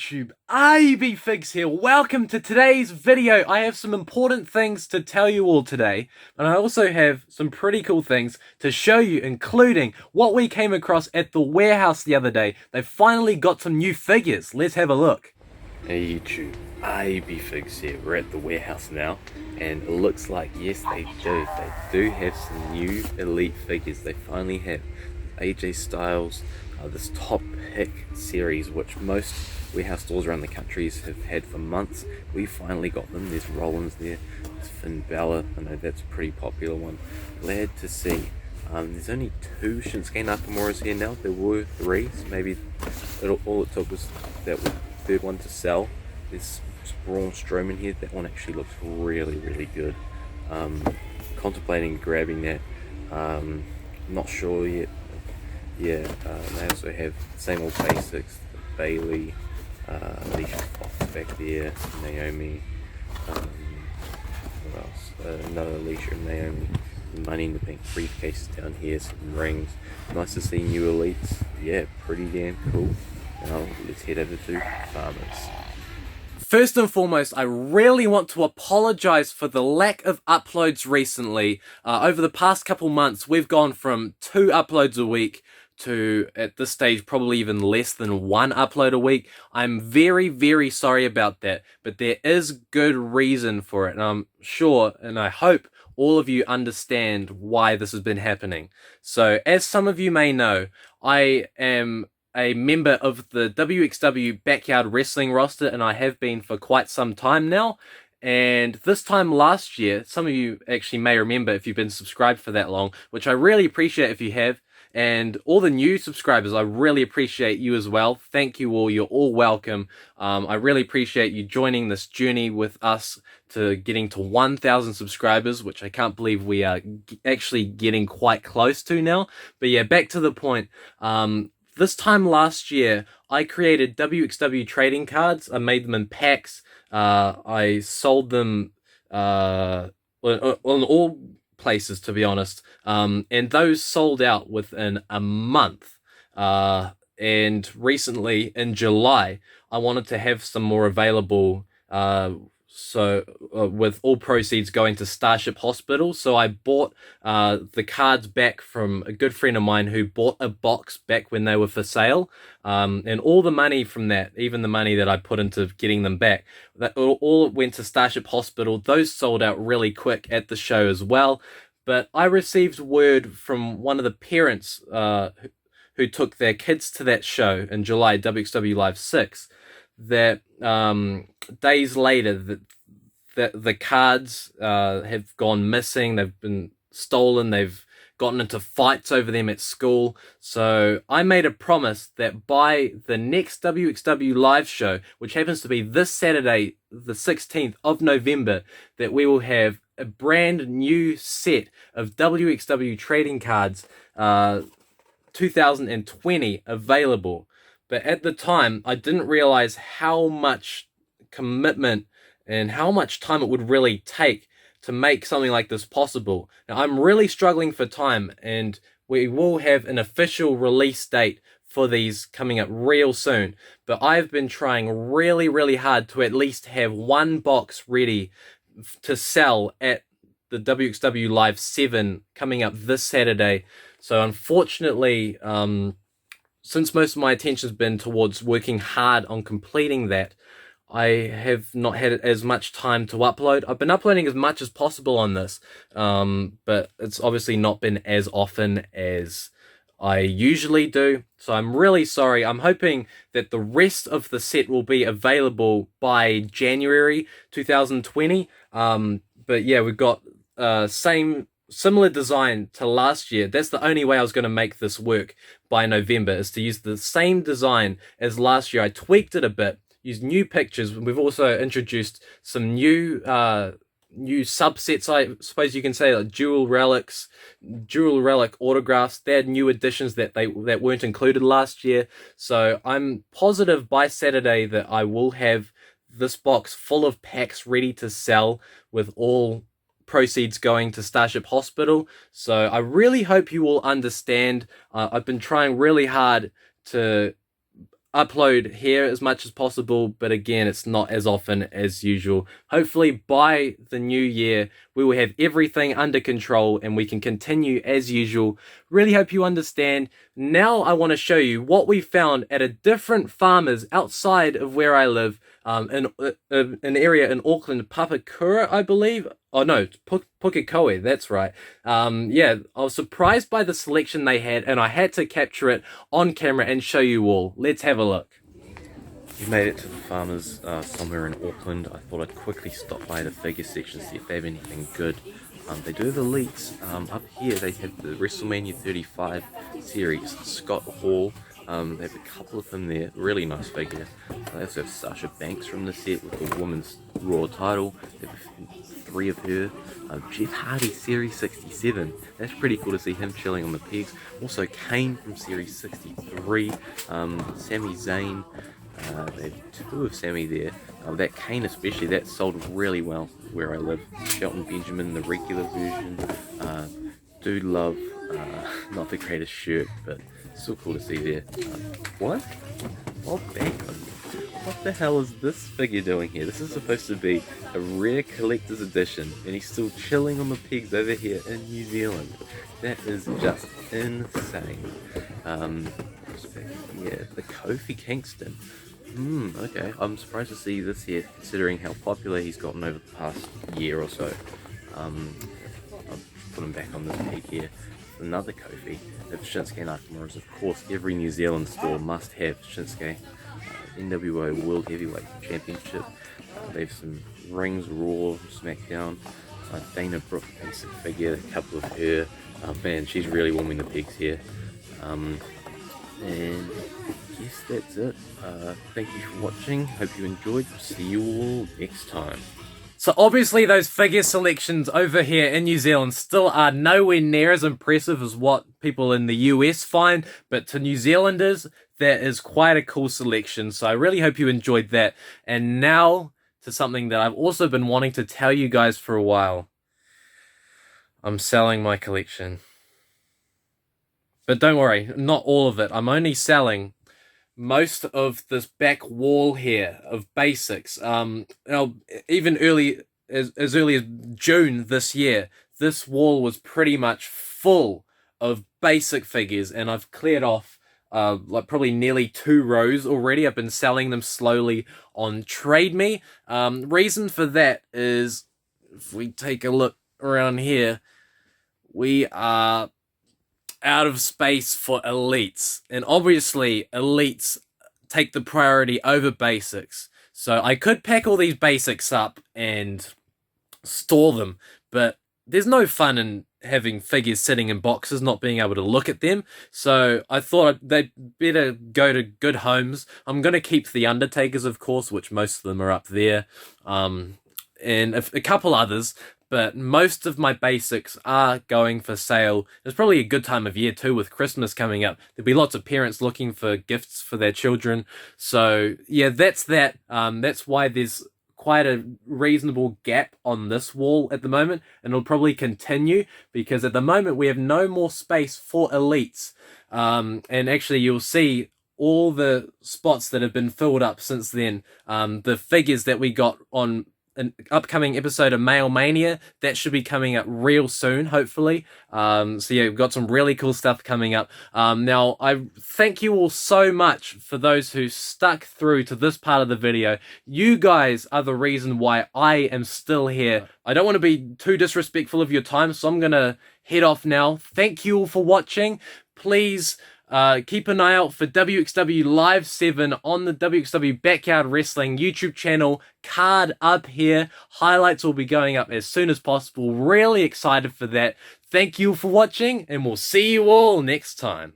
YouTube, IB Figs here. Welcome to today's video. I have some important things to tell you all today, and I also have some pretty cool things to show you, including what we came across at the warehouse the other day. They finally got some new figures. Let's have a look. Hey YouTube, IB Figs here. We're at the warehouse now, and it looks like, yes, they do have some new elite figures. They finally have AJ Styles, this top pick series, which most warehouse stores around the country have had for months. We finally got them. There's Rollins there, there's Finn Balor. I know that's a pretty popular one. Glad to see. There's only 2 Shinsuke Nakamuras here now. There were 3, so maybe all it took was that third one to sell. There's Braun Strowman here. That one actually looks really good. Contemplating grabbing that. Not sure yet. Yeah, they also have the same old basics, Bailey, Alicia Fox back there, Naomi, what else? Another Alicia and Naomi, Money in the Bank briefcases down here, some rings. Nice to see new elites. Yeah, pretty damn cool. Now let's head over to Farmers. First and foremost, I really want to apologize for the lack of uploads recently. Over the past couple months, we've gone from 2 uploads a week to, at this stage, probably even less than 1 upload a week. I'm very sorry about that, but there is good reason for it, and I'm sure and I hope all of you understand why this has been happening. So, as some of you may know, I am a member of the WXW Backyard Wrestling roster, and I have been for quite some time now. And this time last year, some of you actually may remember if you've been subscribed for that long, which I really appreciate if you have. And all the new subscribers, I really appreciate you as well. Thank you all. You're all welcome. I really appreciate you joining this journey with us to getting to 1,000 subscribers, which I can't believe we are actually getting quite close to now. But yeah, back to the point. This time last year, I created WXW trading cards. I made them in packs. I sold them on all places, to be honest. And those sold out within a month. And recently, in July, I wanted to have some more available, with all proceeds going to Starship Hospital. So I bought the cards back from a good friend of mine who bought a box back when they were for sale. And all the money from that, even the money that I put into getting them back, that all went to Starship Hospital. Those sold out really quick at the show as well. But I received word from one of the parents who took their kids to that show in July, WXW Live 6, that days later that the cards have gone missing. They've been stolen. They've gotten into fights over them at school. So I made a promise that by the next WXW live show, which happens to be this Saturday, the 16th of November, that we will have a brand new set of WXW trading cards 2020 available. But at the time, I didn't realize how much commitment and how much time it would really take to make something like this possible. Now, I'm really struggling for time, and we will have an official release date for these coming up real soon. But I've been trying really hard to at least have 1 box ready to sell at the WXW Live 7 coming up this Saturday. So unfortunately, since most of my attention has been towards working hard on completing that, I have not had as much time to upload. I've been uploading as much as possible on this, but it's obviously not been as often as I usually do. So I'm really sorry. I'm hoping that the rest of the set will be available by January 2020. But yeah, we've got similar design to last year. That's the only way I was going to make this work by November, is to use the same design as last year. I tweaked it a bit, used new pictures. We've also introduced some new subsets, I suppose you can say, like dual relic autographs. They had new additions that weren't included last year. So I'm positive by Saturday that I will have this box full of packs ready to sell, with all proceeds going to Starship Hospital. So I really hope you all understand. I've been trying really hard to upload here as much as possible, but again, it's not as often as usual. Hopefully by the new year, we will have everything under control and we can continue as usual. Really hope you understand. Now I want to show you what we found at a different farmer's outside of where I live, in an area in Auckland, Papakura, I believe. Oh no, Pukekohe, that's right. Yeah, I was surprised by the selection they had, and I had to capture it on camera and show you all. Let's have a look. We made it to the farmers somewhere in Auckland. I thought I'd quickly stop by the figure section, see if they have anything good. They do have elites. Up here they have the WrestleMania 35 series, Scott Hall. They have a couple of them there, really nice figure. They also have Sasha Banks from the set with the women's Raw title. They have 3 of her. Jeff Hardy Series 67, that's pretty cool to see him chilling on the pegs. Also Kane from Series 63, Sami Zayn. They have 2 of Sammy there. That Kane especially, that sold really well where I live. Shelton Benjamin, the regular version. Do love, not the greatest shirt, but still cool to see there. What? Bob Backlund. What the hell is this figure doing here? This is supposed to be a rare collector's edition, and he's still chilling on the pegs over here in New Zealand. That is just insane. Yeah, the Kofi Kingston. Okay, I'm surprised to see this here, considering how popular he's gotten over the past year or so. I'll put him back on this peg here. Another Kofi. That's Shinsuke Nakamura's, of course, every New Zealand store must have Shinsuke. NWO World Heavyweight Championship. They have some rings, Raw, SmackDown. Dana Brooke basic figure, a couple of her. Man, she's really warming the pegs here. And I guess that's it. Thank you for watching. Hope you enjoyed. See you all next time. So obviously those figure selections over here in New Zealand still are nowhere near as impressive as what people in the US find, but to New Zealanders, that is quite a cool selection. So I really hope you enjoyed that. And now to something that I've also been wanting to tell you guys for a while. I'm selling my collection. But don't worry, not all of it. I'm only selling most of this back wall here of basics. Even as early as June this year, this wall was pretty much full of basic figures, and I've cleared off like probably nearly 2 rows already. I've been selling them slowly on Trade Me. Reason for that is, if we take a look around here, we are out of space for elites, and obviously elites take the priority over basics. So I could pack all these basics up and store them, but there's no fun in having figures sitting in boxes, not being able to look at them. So I thought they'd better go to good homes. I'm going to keep the Undertakers, of course, which most of them are up there, and a couple others. But most of my basics are going for sale. It's probably a good time of year too, with Christmas coming up. There'll be lots of parents looking for gifts for their children. So yeah, that's that. That's why there's quite a reasonable gap on this wall at the moment, and it'll probably continue because at the moment we have no more space for elites. And actually you'll see all the spots that have been filled up since then. The figures that we got on an upcoming episode of Male Mania, that should be coming up real soon, hopefully. So yeah, we've got some really cool stuff coming up. Now, I thank you all so much for those who stuck through to this part of the video. You guys are the reason why I am still here. I don't want to be too disrespectful of your time, so I'm gonna head off now. Thank you all for watching. Please keep an eye out for WXW Live 7 on the WXW Backyard Wrestling YouTube channel. Card up here. Highlights will be going up as soon as possible. Really excited for that. Thank you for watching, and we'll see you all next time.